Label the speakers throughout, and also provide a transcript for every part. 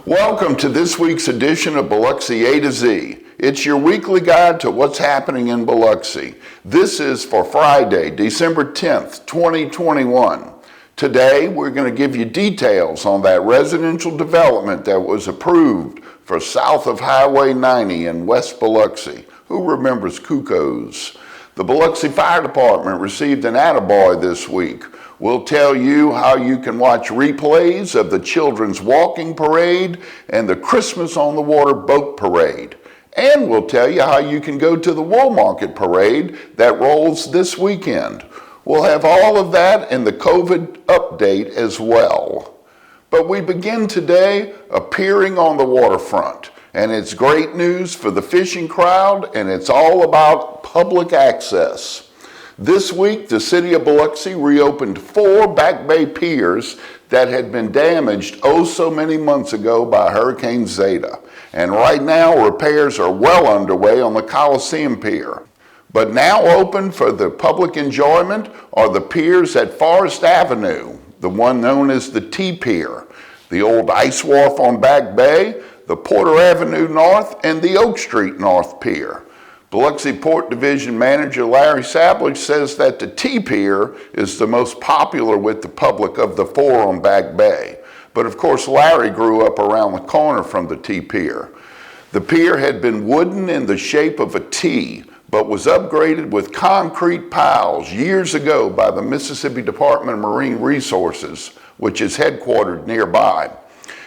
Speaker 1: Welcome to this week's edition of Biloxi A to Z. It's your weekly guide to what's happening in Biloxi. This is for Friday, December 10th, 2021. Today, we're going to give you details on that residential development that was approved for south of Highway 90 in West Biloxi. Who remembers Cuckoos? The Biloxi Fire Department received an attaboy this week. We'll tell you how you can watch replays of the Children's Walking Parade and the Christmas on the Water Boat Parade. And we'll tell you how you can go to the Wool Market Parade that rolls this weekend. We'll have all of that in the COVID update as well. But we begin today appearing on the waterfront. And it's great news for the fishing crowd, and it's all about public access. This week, the city of Biloxi reopened 4 Back Bay piers that had been damaged so many months ago by Hurricane Zeta. And right now, repairs are well underway on the Coliseum Pier. But now open for the public enjoyment are the piers at Forest Avenue, the one known as the T-Pier, the old Ice Wharf on Back Bay, the Porter Avenue North, and the Oak Street North Pier. Biloxi Port Division Manager Larry Sablich says that the T-Pier is the most popular with the public of the 4 on Back Bay. But of course, Larry grew up around the corner from the T-Pier. The pier had been wooden in the shape of a T, but was upgraded with concrete piles years ago by the Mississippi Department of Marine Resources, which is headquartered nearby.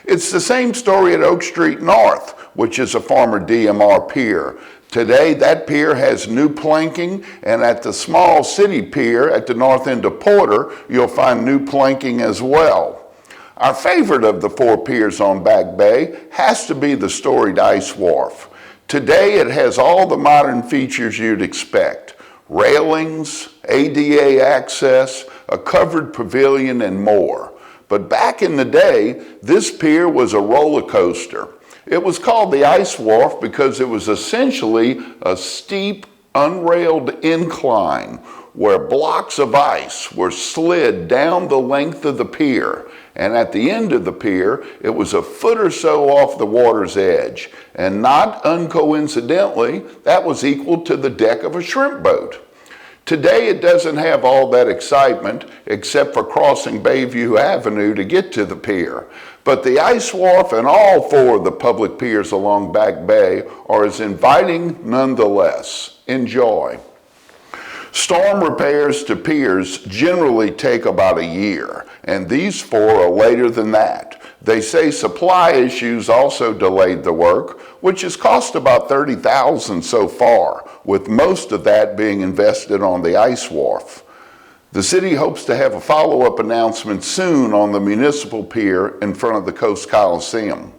Speaker 1: It's the same story at Oak Street North, which is a former DMR pier. Today, that pier has new planking, and at the small city pier at the north end of Porter, you'll find new planking as well. Our favorite of the 4 piers on Back Bay has to be the storied Ice Wharf. Today, it has all the modern features you'd expect: railings, ADA access, a covered pavilion, and more. But back in the day, this pier was a roller coaster. It was called the Ice Wharf because it was essentially a steep, unrailed incline where blocks of ice were slid down the length of the pier. And at the end of the pier, it was a foot or so off the water's edge. And not uncoincidentally, that was equal to the deck of a shrimp boat. Today, it doesn't have all that excitement except for crossing Bayview Avenue to get to the pier. But the Ice Wharf and all 4 of the public piers along Back Bay are as inviting nonetheless. Enjoy. Storm repairs to piers generally take about a year, and these 4 are later than that. They say supply issues also delayed the work, which has cost about $30,000 so far, with most of that being invested on the Ice Wharf. The city hopes to have a follow-up announcement soon on the municipal pier in front of the Coast Coliseum.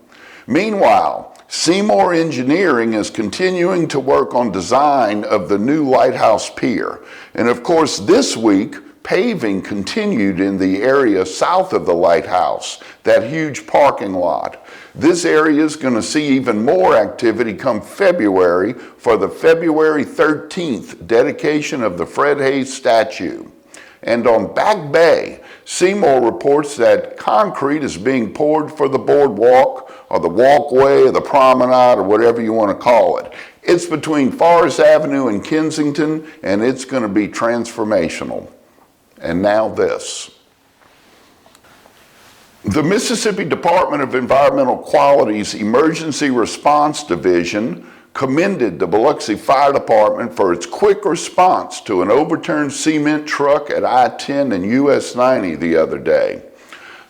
Speaker 1: Meanwhile, Seymour Engineering is continuing to work on design of the new Lighthouse Pier. And of course, this week, paving continued in the area south of the lighthouse, that huge parking lot. This area is going to see even more activity come February for the February 13th dedication of the Fred Hayes statue. And on Back Bay, Seymour reports that concrete is being poured for the boardwalk or the walkway or the promenade or whatever you want to call it. It's between Forest Avenue and Kensington, and it's going to be transformational. And now this. The Mississippi Department of Environmental Quality's Emergency Response Division commended the Biloxi Fire Department for its quick response to an overturned cement truck at I-10 and US 90 the other day.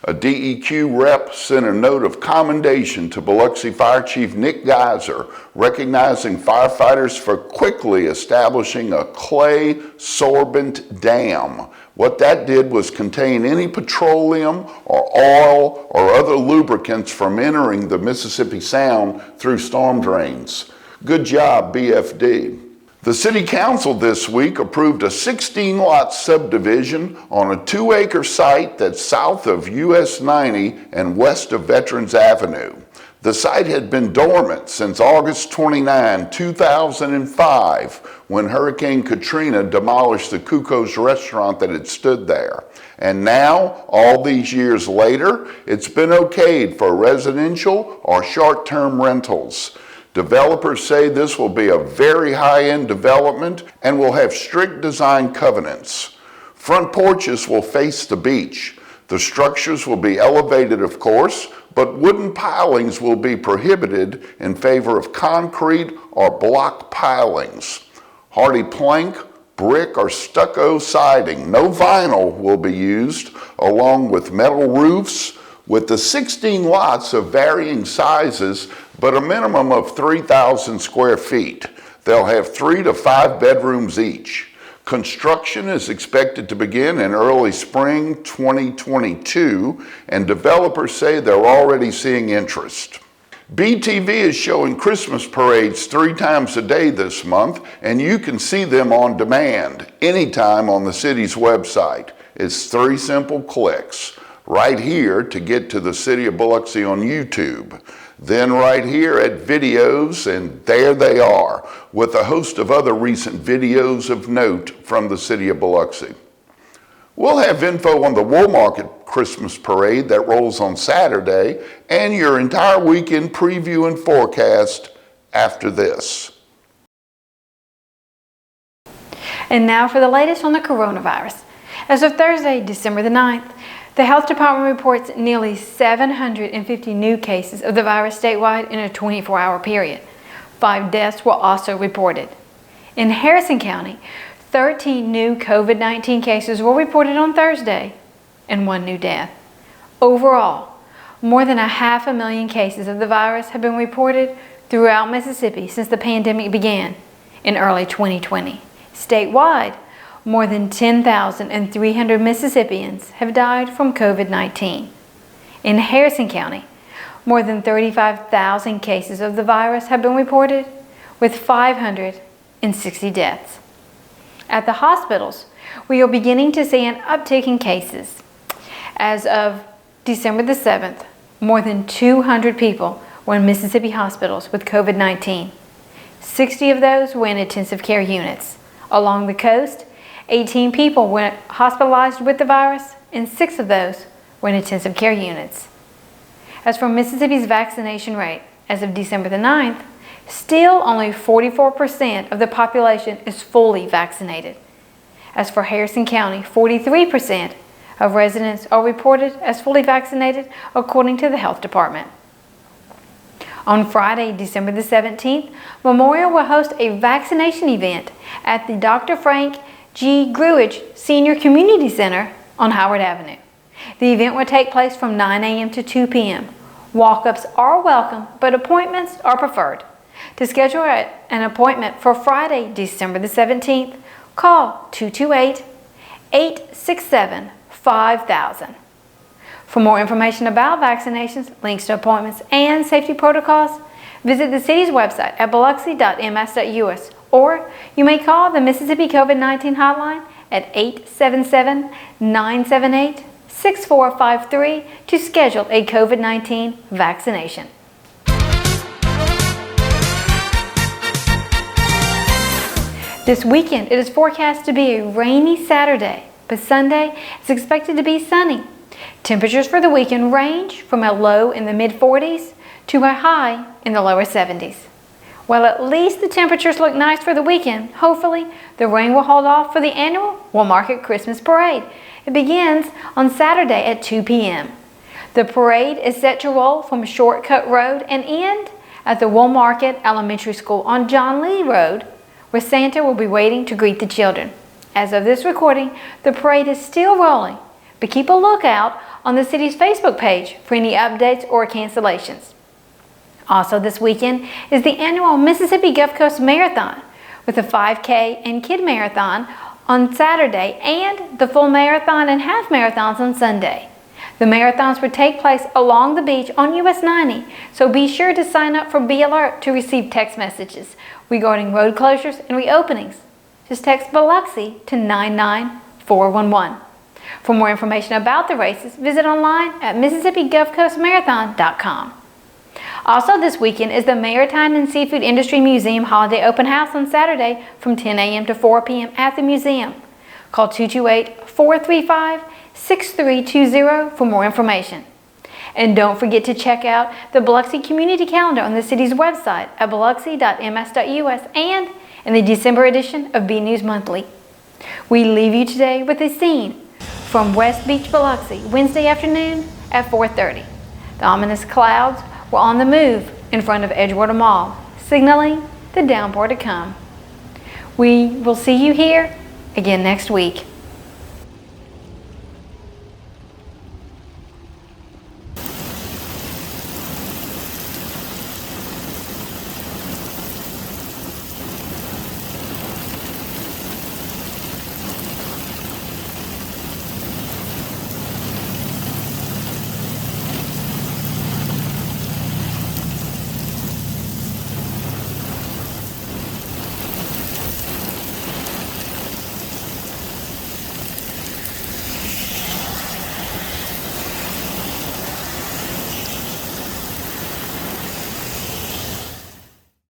Speaker 1: A DEQ rep sent a note of commendation to Biloxi Fire Chief Nick Geiser, recognizing firefighters for quickly establishing a clay sorbent dam. What that did was contain any petroleum or oil or other lubricants from entering the Mississippi Sound through storm drains. Good job, BFD. The City Council this week approved a 16-lot subdivision on a 2-acre site that's south of US 90 and west of Veterans Avenue. The site had been dormant since August 29, 2005, when Hurricane Katrina demolished the Cuco's restaurant that had stood there. And now, all these years later, it's been okayed for residential or short-term rentals. Developers say this will be a very high-end development and will have strict design covenants. Front porches will face the beach. The structures will be elevated, of course, but wooden pilings will be prohibited in favor of concrete or block pilings. Hardy plank, brick, or stucco siding, no vinyl, will be used, along with metal roofs, with the 16 lots of varying sizes, but a minimum of 3,000 square feet. They'll have 3 to 5 bedrooms each. Construction is expected to begin in early spring 2022, and developers say they're already seeing interest. BTV is showing Christmas parades 3 times a day this month, and you can see them on demand anytime on the city's website. It's 3 simple clicks. Right here to get to the City of Biloxi on YouTube. Then right here at videos, and there they are, with a host of other recent videos of note from the City of Biloxi. We'll have info on the Wool Market Christmas Parade that rolls on Saturday, and your entire weekend preview and forecast after this.
Speaker 2: And now for the latest on the coronavirus. As of Thursday, December the 9th, the Health Department reports nearly 750 new cases of the virus statewide in a 24-hour period. 5 deaths were also reported. In Harrison County, 13 new COVID-19 cases were reported on Thursday and 1 new death. Overall, more than 500,000 cases of the virus have been reported throughout Mississippi since the pandemic began in early 2020. Statewide, more than 10,300 Mississippians have died from COVID-19. In Harrison County, more than 35,000 cases of the virus have been reported, with 560 deaths. At the hospitals, we are beginning to see an uptick in cases. As of December the 7th, more than 200 people were in Mississippi hospitals with COVID-19. 60 of those were in intensive care units. Along the coast, 18 people were hospitalized with the virus, and 6 of those were in intensive care units. As for Mississippi's vaccination rate, as of December the 9th, still only 44% of the population is fully vaccinated. As for Harrison County, 43% of residents are reported as fully vaccinated, according to the Health Department. On Friday, December the 17th, Memorial will host a vaccination event at the Dr. Frank G. Gruidge Senior Community Center on Howard Avenue. The event will take place from 9 a.m. to 2 p.m. Walk-ups are welcome, but appointments are preferred. To schedule an appointment for Friday, December the 17th, call 228-867-5000. For more information about vaccinations, links to appointments, and safety protocols, visit the city's website at biloxi.ms.us, or you may call the Mississippi COVID-19 hotline at 877-978-6453 to schedule a COVID-19 vaccination. This weekend, it is forecast to be a rainy Saturday, but Sunday is expected to be sunny. Temperatures for the weekend range from a low in the mid-40s to a high in the lower 70s. While at least the temperatures look nice for the weekend, hopefully the rain will hold off for the annual Wool Market Christmas Parade. It begins on Saturday at 2 p.m. The parade is set to roll from Shortcut Road and end at the Wool Market Elementary School on John Lee Road, where Santa will be waiting to greet the children. As of this recording, the parade is still rolling, but keep a lookout on the city's Facebook page for any updates or cancellations. Also this weekend is the annual Mississippi Gulf Coast Marathon, with a 5K and Kid Marathon on Saturday and the full marathon and half marathons on Sunday. The marathons would take place along the beach on US 90, so be sure to sign up for Be Alert to receive text messages regarding road closures and reopenings. Just text Biloxi to 99411. For more information about the races, visit online at MississippiGulfCoastMarathon.com. Also this weekend is the Maritime and Seafood Industry Museum Holiday Open House on Saturday from 10 a.m. to 4 p.m. at the museum. Call 228-435-6320 for more information. And don't forget to check out the Biloxi Community Calendar on the city's website at biloxi.ms.us and in the December edition of B News Monthly. We leave you today with a scene from West Beach, Biloxi, Wednesday afternoon at 4:30. The ominous clouds were on the move in front of Edgewater Mall, signaling the downpour to come. We will see you here again next week.